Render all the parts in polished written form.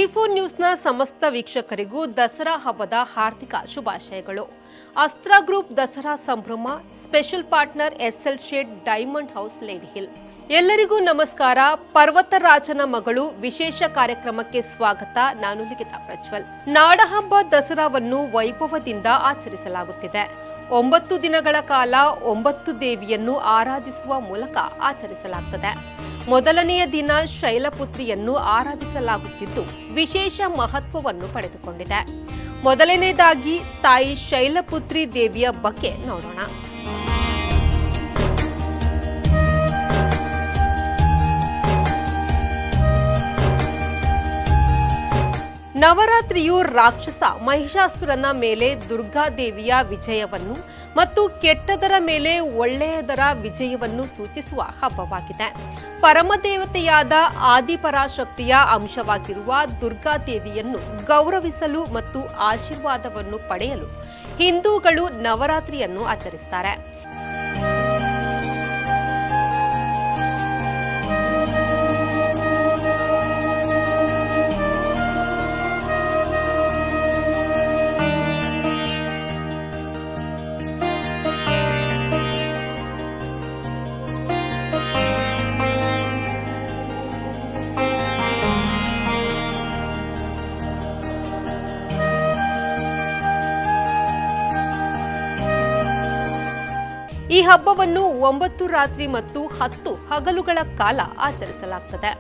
ವಿ4 ನ್ಯೂಸ್ನ ಸಮಸ್ತ ವೀಕ್ಷಕರಿಗೂ ದಸರಾ ಹಬ್ಬದ ಹಾರ್ದಿಕ ಶುಭಾಶಯಗಳು. ಅಸ್ತ್ರ ಗ್ರೂಪ್ ದಸರಾ ಸಂಭ್ರಮ special partner SL Shet diamond house Lady Hill. ಎಲ್ಲರಿಗೂ ನಮಸ್ಕಾರ. ಪರ್ವತರಾಜನ ಮಗಳು ವಿಶೇಷ ಕಾರ್ಯಕ್ರಮಕ್ಕೆ ಸ್ವಾಗತ. ನಾನು ಲಿಖಿತಾ ಪ್ರಜ್ವಲ್. ನಾಡಹಬ್ಬ ದಸರಾವನ್ನು ವೈಭವದಿಂದ ಆಚರಿಸಲಾಗುತ್ತಿದೆ. 9 ದಿನಗಳ ಕಾಲ 9 ದೇವಿಯನ್ನು ಆರಾಧಿಸುವ ಮೂಲಕ ಆಚರಿಸಲಾಗುತ್ತದೆ. ಮೊದಲನೆಯ ದಿನ ಶೈಲಪುತ್ರಿಯನ್ನು ಆರಾಧಿಸಲಾಗುತ್ತಿದ್ದು ವಿಶೇಷ ಮಹತ್ವವನ್ನು ಪಡೆದುಕೊಂಡಿದೆ. ಮೊದಲನೆಯದಾಗಿ ತಾಯಿ ಶೈಲಪುತ್ರಿ ದೇವಿಯ ಬಗ್ಗೆ ನೋಡೋಣ. ನವರಾತ್ರಿಯು ರಾಕ್ಷಸ ಮಹಿಷಾಸುರನ ಮೇಲೆ ದುರ್ಗಾದೇವಿಯ ವಿಜಯವನ್ನು ಮತ್ತು ಕೆಟ್ಟದರ ಮೇಲೆ ಒಳ್ಳೆಯದರ ವಿಜಯವನ್ನು ಸೂಚಿಸುವ ಹಬ್ಬವಾಗಿದೆ. ಪರಮದೇವತೆಯಾದ ಆದಿಪರಾಶಕ್ತಿಯ ಅಂಶವಾಗಿರುವ ದುರ್ಗಾದೇವಿಯನ್ನು ಗೌರವಿಸಲು ಮತ್ತು ಆಶೀರ್ವಾದವನ್ನು ಪಡೆಯಲು ಹಿಂದೂಗಳು ನವರಾತ್ರಿಯನ್ನು ಆಚರಿಸುತ್ತಾರೆ. ಈ ಹಬ್ಬವನ್ನು 9 ರಾತ್ರಿ ಮತ್ತು 10 ಹಗಲುಗಳ ಕಾಲ ಆಚರಿಸಲಾಗುತ್ತದೆ.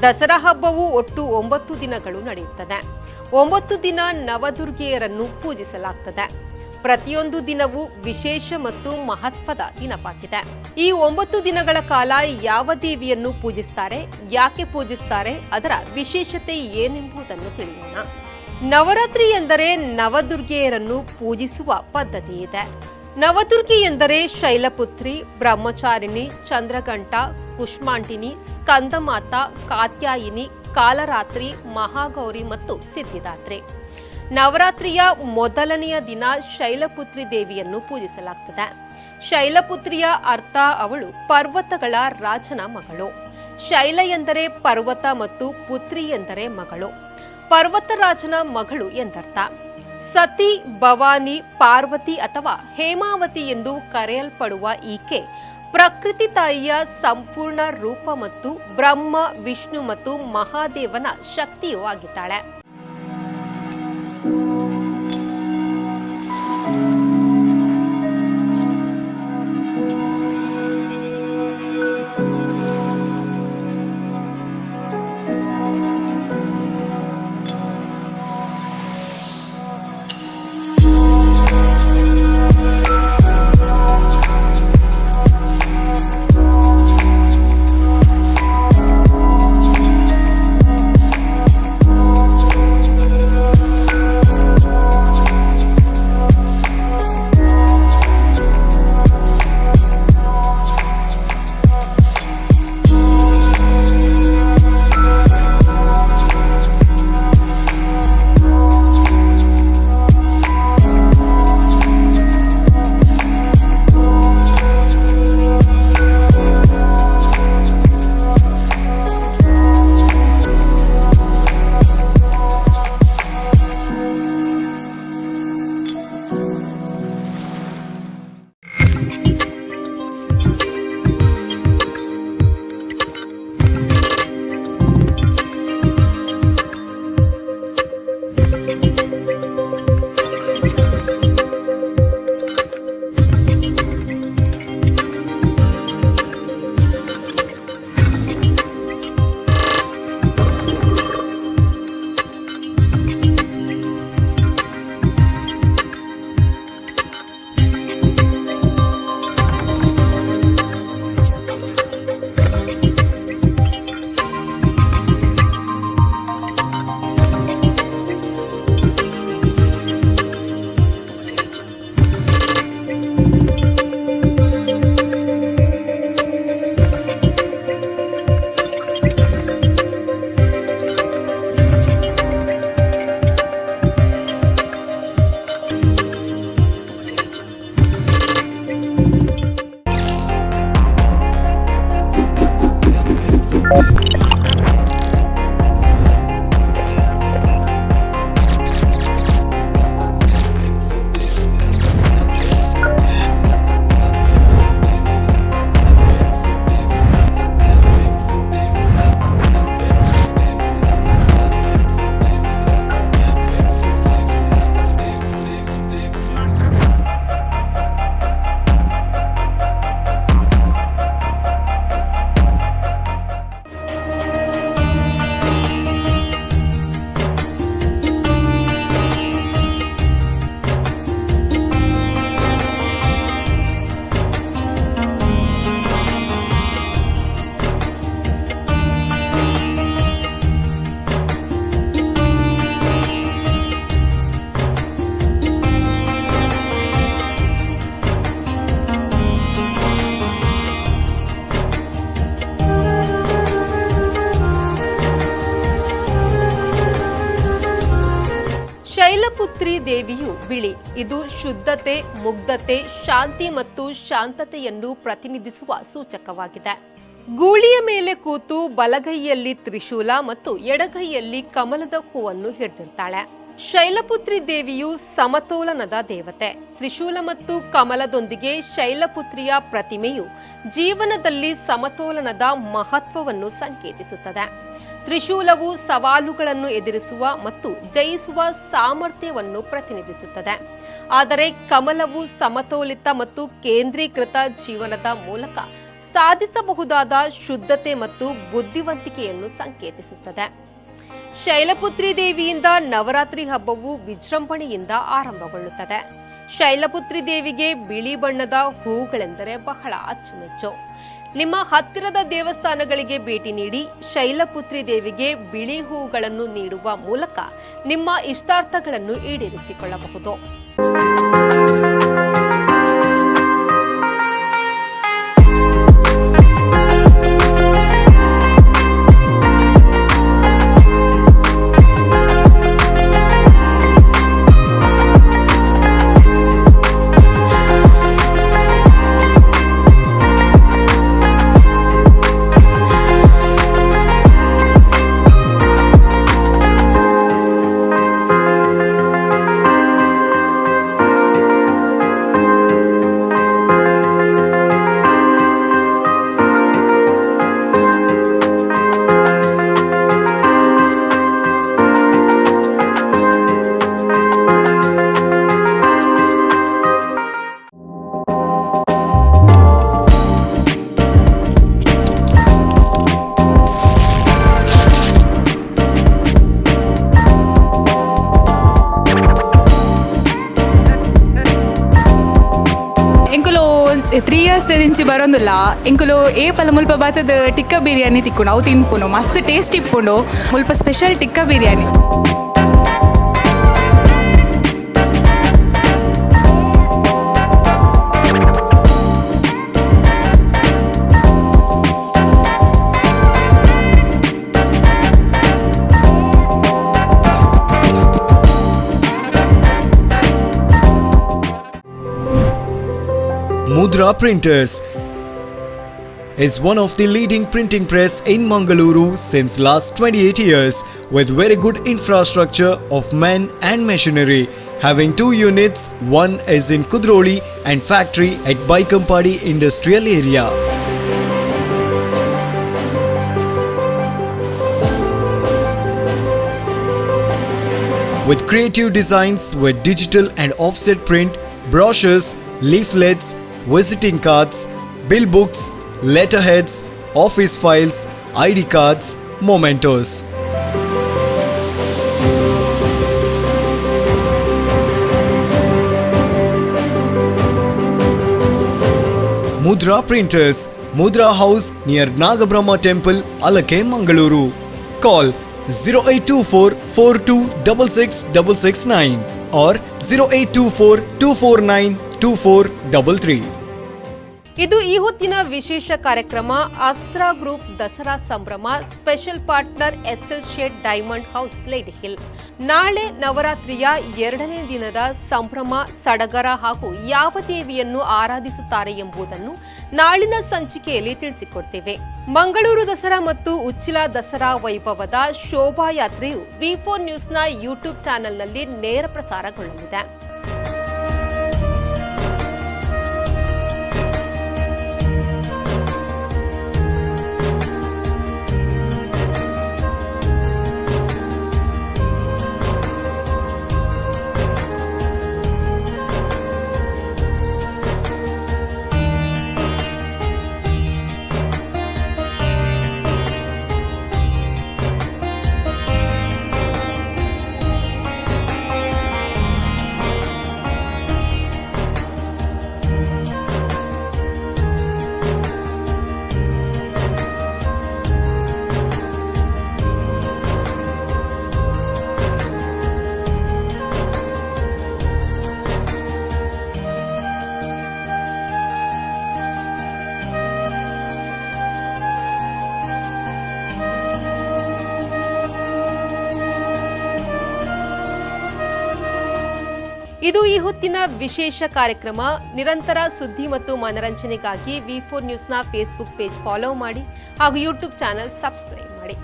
ದಸರಾ ಹಬ್ಬವು ಒಟ್ಟು 9 ದಿನಗಳು ನಡೆಯುತ್ತದೆ. 9 ದಿನ ನವದುರ್ಗೆಯರನ್ನು ಪೂಜಿಸಲಾಗುತ್ತದೆ. ಪ್ರತಿಯೊಂದು ದಿನವೂ ವಿಶೇಷ ಮತ್ತು ಮಹತ್ವದ ದಿನವಾಗಿದೆ. ಈ 9 ದಿನಗಳ ಕಾಲ ಯಾವ ದೇವಿಯನ್ನು ಪೂಜಿಸುತ್ತಾರೆ, ಯಾಕೆ ಪೂಜಿಸುತ್ತಾರೆ, ಅದರ ವಿಶೇಷತೆ ಏನೆಂಬುದನ್ನು ತಿಳಿಯೋಣ. ನವರಾತ್ರಿ ಎಂದರೆ ನವದುರ್ಗೆಯರನ್ನು ಪೂಜಿಸುವ ಪದ್ಧತಿ ಇದೆ. ನವದುರ್ಗೆ ಎಂದರೆ ಶೈಲಪುತ್ರಿ, ಬ್ರಹ್ಮಚಾರಿಣಿ, ಚಂದ್ರಘಂಟ, ಕುಷ್ಮಾಂಟಿನಿ, ಸ್ಕಂದಮಾತ, ಕಾತ್ಯಾಯಿನಿ, ಕಾಲರಾತ್ರಿ, ಮಹಾಗೌರಿ ಮತ್ತು ಸಿದ್ಧಿದಾತ್ರಿ. ನವರಾತ್ರಿಯ ಮೊದಲನೆಯ ದಿನ ಶೈಲಪುತ್ರಿ ದೇವಿಯನ್ನು ಪೂಜಿಸಲಾಗುತ್ತದೆ. ಶೈಲಪುತ್ರಿಯ ಅರ್ಥ ಅವಳು ಪರ್ವತಗಳ ರಾಜನ ಮಗಳು. ಶೈಲ ಎಂದರೆ ಪರ್ವತ ಮತ್ತು ಪುತ್ರಿ ಎಂದರೆ ಮಗಳು. ಪರ್ವತರಾಜನ ಮಗಳು ಎಂದರ್ಥ. ಸತಿ, ಭವಾನಿ, ಪಾರ್ವತಿ ಅಥವಾ ಹೇಮಾವತಿ ಎಂದು ಕರೆಯಲ್ಪಡುವ ಈಕೆ ಪ್ರಕೃತಿ ತಾಯಿಯ ಸಂಪೂರ್ಣ ರೂಪ ಮತ್ತು ಬ್ರಹ್ಮ, ವಿಷ್ಣು ಮತ್ತು ಮಹಾದೇವನ ಶಕ್ತಿಯೂ ಆಗಿದ್ದಾಳೆ. ದೇವಿಯು ಬಿಳಿ. ಇದು ಶುದ್ಧತೆ, ಮುಗ್ಧತೆ, ಶಾಂತಿ ಮತ್ತು ಶಾಂತತೆಯನ್ನು ಪ್ರತಿನಿಧಿಸುವ ಸೂಚಕವಾಗಿದೆ. ಗೂಳಿಯ ಮೇಲೆ ಕೂತು ಬಲಗೈಯಲ್ಲಿ ತ್ರಿಶೂಲ ಮತ್ತು ಎಡಗೈಯಲ್ಲಿ ಕಮಲದ ಹೂವನ್ನು ಹಿಡಿದಿರ್ತಾಳೆ. ಶೈಲಪುತ್ರಿ ದೇವಿಯು ಸಮತೋಲನದ ದೇವತೆ. ತ್ರಿಶೂಲ ಮತ್ತು ಕಮಲದೊಂದಿಗೆ ಶೈಲಪುತ್ರಿಯ ಪ್ರತಿಮೆಯು ಜೀವನದಲ್ಲಿ ಸಮತೋಲನದ ಮಹತ್ವವನ್ನು ಸಂಕೇತಿಸುತ್ತದೆ. ತ್ರಿಶೂಲವು ಸವಾಲುಗಳನ್ನು ಎದುರಿಸುವ ಮತ್ತು ಜಯಿಸುವ ಸಾಮರ್ಥ್ಯವನ್ನು ಪ್ರತಿನಿಧಿಸುತ್ತದೆ. ಆದರೆ ಕಮಲವು ಸಮತೋಲಿತ ಮತ್ತು ಕೇಂದ್ರೀಕೃತ ಜೀವನದ ಮೂಲಕ ಸಾಧಿಸಬಹುದಾದ ಶುದ್ಧತೆ ಮತ್ತು ಬುದ್ಧಿವಂತಿಕೆಯನ್ನು ಸಂಕೇತಿಸುತ್ತದೆ. ಶೈಲಪುತ್ರಿ ದೇವಿಯಿಂದ ನವರಾತ್ರಿ ಹಬ್ಬವು ವಿಜೃಂಭಣೆಯಿಂದ ಆರಂಭಗೊಳ್ಳುತ್ತದೆ. ಶೈಲಪುತ್ರಿ ದೇವಿಗೆ ಬಿಳಿ ಬಣ್ಣದ ಹೂಗಳೆಂದರೆ ಬಹಳ ಅಚ್ಚುಮೆಚ್ಚು. ನಿಮ್ಮ ಹತ್ತಿರದ ದೇವಸ್ಥಾನಗಳಿಗೆ ಭೇಟಿ ನೀಡಿ ಶೈಲಪುತ್ರಿ ದೇವಿಗೆ ಬಿಳಿ ಹೂಗಳನ್ನು ನೀಡುವ ಮೂಲಕ ನಿಮ್ಮ ಇಷ್ಟಾರ್ಥಗಳನ್ನು ಈಡೇರಿಸಿಕೊಳ್ಳಬಹುದು. ತ್ರೀ ಇಯರ್ಸ್ నుంచి ಬರೋದಿಲ್ಲ ಇಂಕುಲು ఏ పల ముల్ప బాతద టిక్కా బిర్యానీ తిక్కును అవు తినుకును మస్తు టేస్ట్ ఇప్పుండు ముల్ప special tikka biryani. Mudra Printers is one of the leading printing press in Mangaluru since last 28 years with very good infrastructure of men and machinery, having 2 units, one is in Kudroli and factory at Baikampadi industrial area. With creative designs with digital and offset print, brochures, leaflets, visiting cards, bill books, letterheads, office files, ID cards, mementos. Mudra Printers, Mudra House near Nagabrahma Temple, Alake, Mangaluru. Call 0824 426669 or 0824 249 2433. ಇದು ಈ ಹೊತ್ತಿನ ವಿಶೇಷ ಕಾರ್ಯಕ್ರಮ. ಅಸ್ತ್ರ group Dasara ಸಂಭ್ರಮ. Special partner SL Shet diamond house Lady Hill. ನಾಳೆ ನವರಾತ್ರಿಯ 2ನೇ ದಿನದ ಸಂಭ್ರಮ ಸಡಗರ ಹಾಗೂ ಯಾವ ದೇವಿಯನ್ನು ಆರಾಧಿಸುತ್ತಾರೆ ಎಂಬುದನ್ನು ನಾಳಿನ ಸಂಚಿಕೆಯಲ್ಲಿ ತಿಳಿಸಿಕೊಡ್ತೇವೆ. ಮಂಗಳೂರು ದಸರಾ ಮತ್ತು ಉಚ್ಚಿಲ ದಸರಾ ವೈಭವದ ಶೋಭಾಯಾತ್ರೆಯು ವಿ4 ನ್ಯೂಸ್ನ ಯೂಟ್ಯೂಬ್ ಚಾನೆಲ್ನಲ್ಲಿ ನೇರ ಪ್ರಸಾರಗೊಳ್ಳಲಿದೆ. ಇದು ಈ ಹೊತ್ತಿನ ವಿಶೇಷ ಕಾರ್ಯಕ್ರಮ. ನಿರಂತರ ಸುದ್ದಿ ಮತ್ತು ಮನರಂಜನೆಗಾಗಿ V4 ನ್ಯೂಸ್ನ ಫೇಸ್ಬುಕ್ ಪೇಜ್ ಫಾಲೋ ಮಾಡಿ ಹಾಗೂ ಯೂಟ್ಯೂಬ್ ಚಾನೆಲ್ ಸಬ್ಸ್ಕ್ರೈಬ್ ಮಾಡಿ.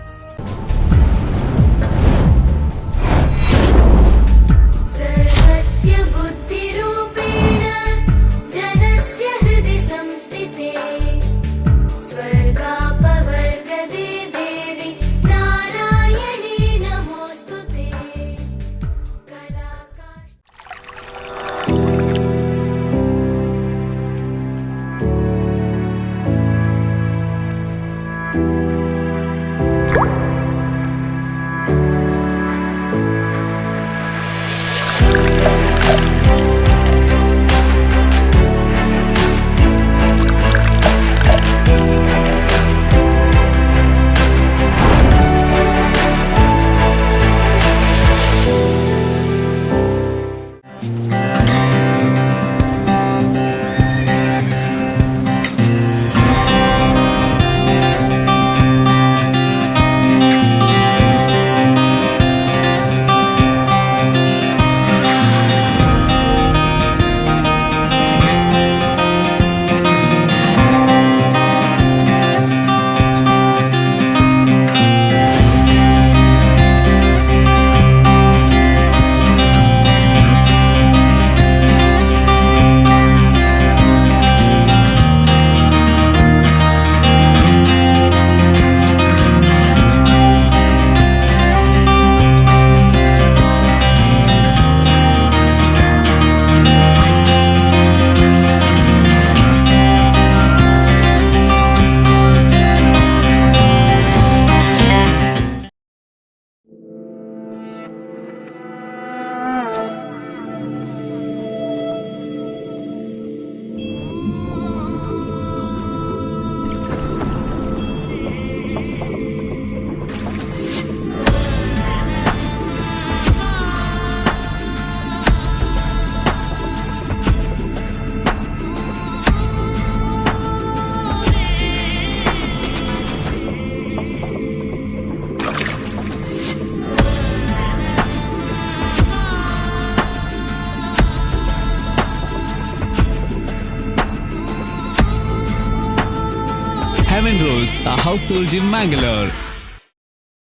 Heaven Rose, a household in Mangalore.